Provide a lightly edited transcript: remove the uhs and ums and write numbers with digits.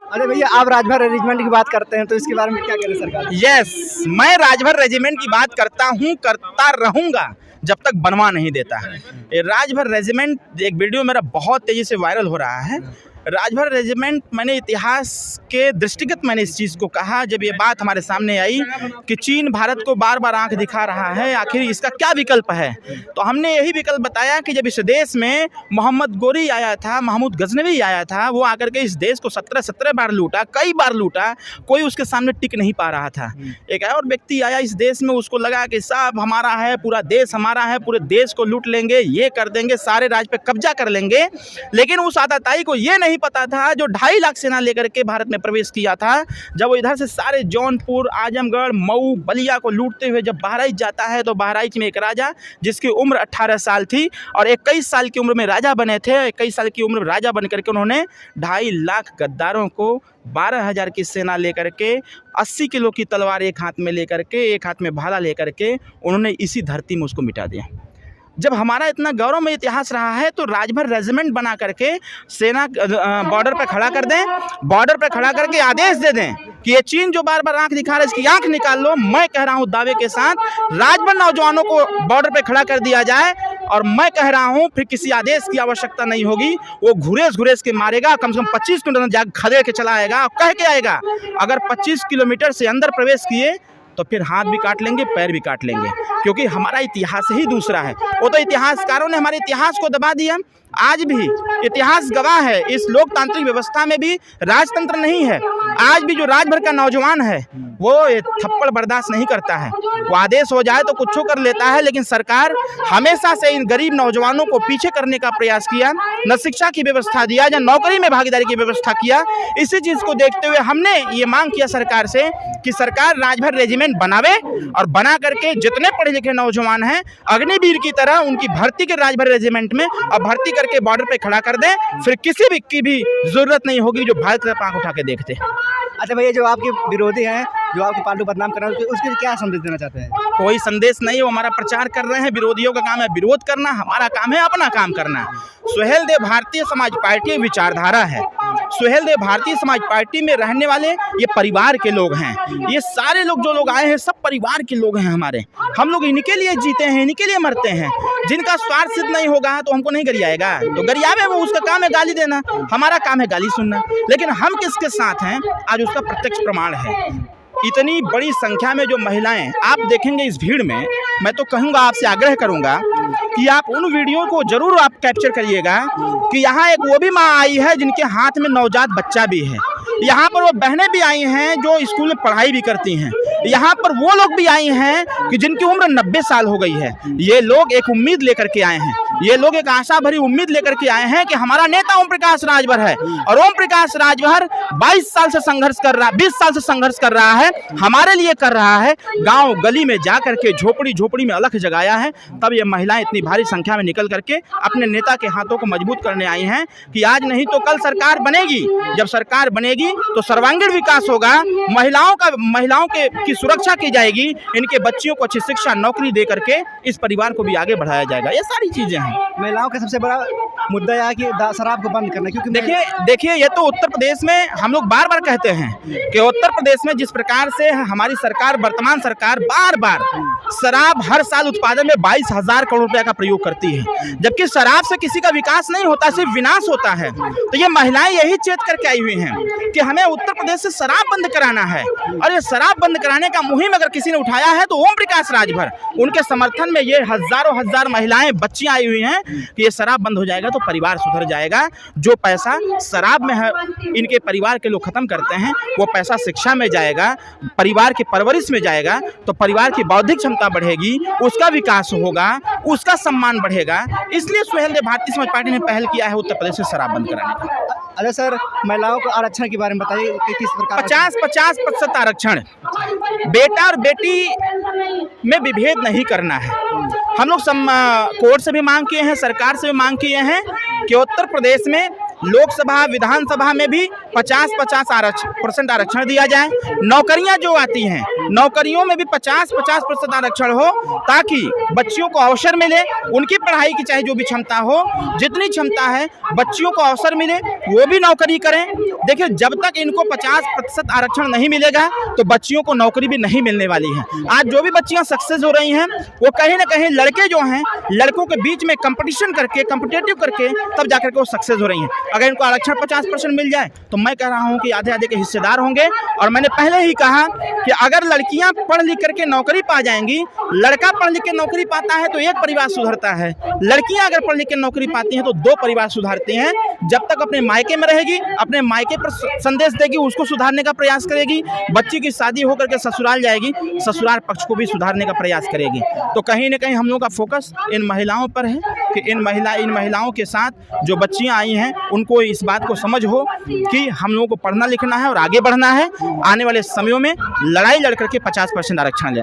अरे भैया, आप राजभर रेजिमेंट की बात करते हैं तो इसके बारे में क्या कह रहे सरकार? यस, मैं राजभर रेजिमेंट की बात करता हूँ, करता रहूँगा जब तक बनवा नहीं देता। ये राजभर रेजिमेंट एक वीडियो मेरा बहुत तेज़ी से वायरल हो रहा है। राजभर रेजिमेंट, मैंने इतिहास के दृष्टिगत मैंने इस चीज़ को कहा जब ये बात हमारे सामने आई कि चीन भारत को बार बार आंख दिखा रहा है, आखिर इसका क्या विकल्प है। तो हमने यही विकल्प बताया कि जब इस देश में मोहम्मद गोरी आया था, महमूद गजनवी आया था, वो आकर के इस देश को 17 बार लूटा, कई बार लूटा, कोई उसके सामने टिक नहीं पा रहा था। एक और व्यक्ति आया इस देश में, उसको लगा कि सब हमारा है, पूरा देश हमारा है, पूरे देश को लूट लेंगे, ये कर देंगे, सारे राज्य पे कब्जा कर लेंगे। लेकिन उस आताताई को ये नहीं पता था, जो 2.5 लाख सेना लेकर के भारत में प्रवेश किया था, जब वो इधर से सारे जौनपुर, आजमगढ़, मऊ, बलिया को लूटते हुए जब बहराइच जाता है, तो बहराइच में एक राजा जिसकी उम्र 18 साल थी और 21 साल की उम्र में राजा बने थे, 21 साल की उम्र में राजा बन करके उन्होंने 2.5 लाख गद्दारों को 12,000 की सेना लेकर के, 80 किलो की तलवार एक हाथ में लेकर के, एक हाथ में भाला लेकर के उन्होंने इसी धरती में उसको मिटा दिया। जब हमारा इतना गौरवमय इतिहास रहा है तो राजभर रेजिमेंट बना करके सेना बॉर्डर पर खड़ा कर दें, बॉर्डर पर खड़ा करके आदेश दे दें कि ये चीन जो बार बार आंख दिखा रहा है, इसकी आंख निकाल लो। मैं कह रहा हूँ दावे के साथ, राजभर नौजवानों को बॉर्डर पर खड़ा कर दिया जाए और मैं कह रहा हूँ फिर किसी आदेश की आवश्यकता नहीं होगी। वो घुरेस के मारेगा, कम से कम 25 किलोमीटर जाकर खदेड़ के चला आएगा, कह के आएगा। अगर 25 किलोमीटर से अंदर प्रवेश किए तो फिर हाथ भी काट लेंगे, पैर भी काट लेंगे, क्योंकि हमारा इतिहास ही दूसरा है। वो तो इतिहासकारों ने हमारे इतिहास को दबा दिया। आज भी इतिहास गवाह है, इस लोकतांत्रिक व्यवस्था में भी राजतंत्र नहीं है। आज भी जो राजभर का नौजवान है वो थप्पड़ बर्दाश्त नहीं करता है, वो आदेश हो जाए तो कुछ कर लेता है। लेकिन सरकार हमेशा से इन गरीब नौजवानों को पीछे करने का प्रयास किया, न शिक्षा की व्यवस्था दिया, या नौकरी में भागीदारी की व्यवस्था किया। इसी चीज़ को देखते हुए हमने ये मांग किया सरकार से कि सरकार राजभर रेजिमेंट बनावे और बना करके जितने पढ़े लिखे नौजवान हैं अग्निवीर की तरह उनकी भर्ती के राजभर रेजिमेंट में और भर्ती करके बॉर्डर पे खड़ा कर दें। फिर किसी भी की भी जरूरत नहीं होगी जो भारत की तरफ आंख उठा के देखते। अच्छा भैया, जो आपके विरोधी हैं, जो आपकी पार्टी को बदनाम कर रहे हैं, उसके लिए क्या संदेश देना चाहते हैं? कोई संदेश नहीं, वो हमारा प्रचार कर रहे हैं। विरोधियों का काम है विरोध करना, हमारा काम है अपना काम करना। सुहेलदेव भारतीय समाज पार्टी विचारधारा है। सुहेलदेव भारतीय समाज पार्टी में रहने वाले ये परिवार के लोग हैं। ये सारे लोग जो लोग आए हैं सब परिवार के लोग हैं हमारे। हम लोग इन्हीं के लिए जीते हैं, इन्हीं के लिए मरते हैं। जिनका स्वार्थ सिद्ध नहीं होगा तो हमको नहीं गरियाएगा, तो गरियावे वो, उसका काम है गाली देना, हमारा काम है गाली सुनना। लेकिन हम किसके साथ हैं आज उसका प्रत्यक्ष प्रमाण है। इतनी बड़ी संख्या में जो महिलाएं आप देखेंगे इस भीड़ में, मैं तो कहूँगा, आपसे आग्रह करूँगा कि आप उन वीडियो को जरूर आप कैप्चर करिएगा कि यहाँ एक वो भी माँ आई है जिनके हाथ में नवजात बच्चा भी है। यहाँ पर वो बहनें भी आई हैं जो स्कूल में पढ़ाई भी करती हैं। यहाँ पर वो लोग भी आई हैं कि जिनकी उम्र 90 साल हो गई है। ये लोग एक उम्मीद लेकर के आए हैं, ये लोग एक आशा भरी उम्मीद लेकर के आए हैं कि हमारा नेता ओम प्रकाश राजभर है और ओम प्रकाश राजभर 22 साल से संघर्ष कर रहा, 20 साल से संघर्ष कर रहा है, हमारे लिए कर रहा है। गांव गली में जा करके झोपड़ी में अलख जगाया है। तब ये महिलाएं इतनी भारी संख्या में निकल करके अपने नेता के हाथों को मजबूत करने आई हैं कि आज नहीं तो कल सरकार बनेगी। जब सरकार बनेगी तो सर्वांगीण विकास होगा, महिलाओं की सुरक्षा की जाएगी, इनके बच्चियों को अच्छी शिक्षा, नौकरी दे करके इस परिवार को भी आगे बढ़ाया जाएगा। ये सारी चीजें हैं। महिलाओं का सबसे बड़ा मुद्दा यह है कि शराब को बंद करना, क्योंकि देखिए ये तो उत्तर प्रदेश में हम लोग बार बार कहते हैं कि उत्तर प्रदेश में जिस प्रकार से हमारी सरकार, वर्तमान सरकार बार बार शराब हर साल उत्पादन में 22,000 करोड़ रुपए का प्रयोग करती है, जबकि शराब से किसी का विकास नहीं होता, सिर्फ विनाश होता है। तो ये महिलाएं यही चेत करके आई हुई हैं कि हमें उत्तर प्रदेश से शराब बंद कराना है। और ये शराब बंद कराने का मुहिम अगर किसी ने उठाया है तो ओम प्रकाश राजभर, उनके समर्थन में ये हजार महिलाएं, बच्चियां आई हुई हैं कि ये शराब बंद हो जाएगा तो परिवार सुधर जाएगा। जो पैसा शराब में है इनके परिवार के लोग खत्म करते हैं, वो पैसा शिक्षा में जाएगा, परिवार की परवरिश में जाएगा, तो परिवार की बौद्धिक क्षमता बढ़ेगी, उसका विकास होगा, उसका सम्मान बढ़ेगा। इसलिए सुहेलदेव भारतीय समाज पार्टी ने पहल किया है उत्तर प्रदेश से शराब बंद कराने का। अरे सर, महिलाओं को आरक्षण के बारे में बताइए कि किस प्रकार? 50% आरक्षण, बेटा और बेटी में विभेद नहीं करना है। हम लोग कोर्ट से भी मांग किए हैं, सरकार से भी मांग किए हैं कि उत्तर प्रदेश में लोकसभा, विधानसभा में भी 50% आरक्षण दिया जाए। नौकरियां जो आती हैं, नौकरियों में भी 50% आरक्षण हो, ताकि बच्चियों को अवसर मिले, उनकी पढ़ाई की चाहे जो भी क्षमता हो, जितनी क्षमता है बच्चियों को अवसर मिले, वो भी नौकरी करें। देखिए, जब तक इनको 50% आरक्षण नहीं मिलेगा तो बच्चियों को नौकरी भी नहीं मिलने वाली है। आज जो भी बच्चियां सक्सेस हो रही हैं, वो कहीं ना कहीं लड़के जो हैं, लड़कों के बीच में कंपटीशन करके, कॉम्पिटिटिव करके तब जाकर के वो सक्सेस हो रही हैं। अगर इनको आरक्षण 50% मिल जाए तो मैं कह रहा हूं कि आधे आधे के हिस्सेदार होंगे। और मैंने पहले ही कहा कि अगर लड़कियां पढ़ लिख करके नौकरी पा जाएंगी, लड़का पढ़ लिख के नौकरी पाता है तो एक परिवार सुधरता है, लड़कियां अगर पढ़ लिख के नौकरी पाती हैं तो 2 परिवार सुधरते हैं। जब तक अपने मायके में रहेगी, अपने मायके पर संदेश देगी, उसको सुधारने का प्रयास करेगी, बच्ची की शादी होकर के ससुराल जाएगी, ससुराल पक्ष को भी सुधारने का प्रयास करेगी। तो कहीं ना कहीं हम लोगों का फोकस इन महिलाओं पर है कि इन महिलाओं के साथ जो बच्चियां आई हैं, उनको इस बात को समझ हो कि हम लोगों को पढ़ना लिखना है और आगे बढ़ना है। आने वाले समयों में लड़ाई लड़ करके 50% आरक्षण लेना।